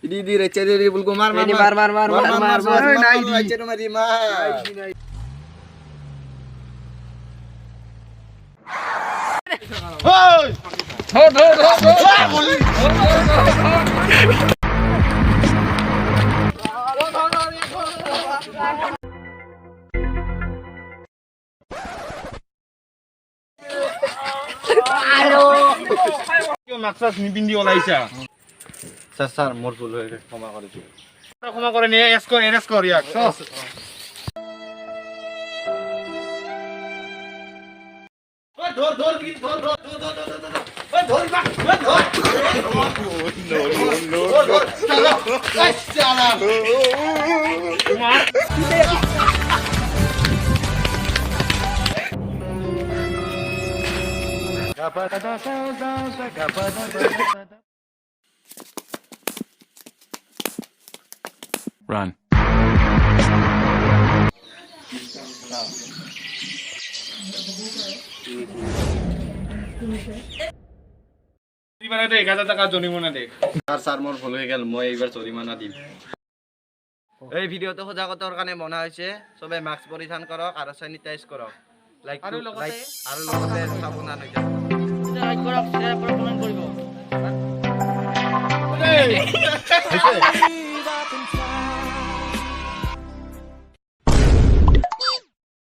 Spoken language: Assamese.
di receh di bulgo mar Ini mar. receh no mari mar. Hoi! মাকসাস নিপিন্ধি ওলাইছা স্যার মোর ভুল হয়ে গেছে ক্ষমা করে দিও ক্ষমা করে নিয়ে এরেস কর ইয়াক Run. জরিমানা দে 1000 টাকা জরিমানা দে স্যার মোর ভুল হয়ে গেল মই এইবার জরিমানা দিম এই ভিডিওটো সজাগতাৰ কাৰণে বনা হৈছে সবে মাস্ক পৰিধান কৰক আৰু স্যানিটাইজ কৰক আৰু লগতে সাৱধান হৈ যাওক লাইক কৰক শ্বেয়াৰ কৰক কমেন্ট কৰিব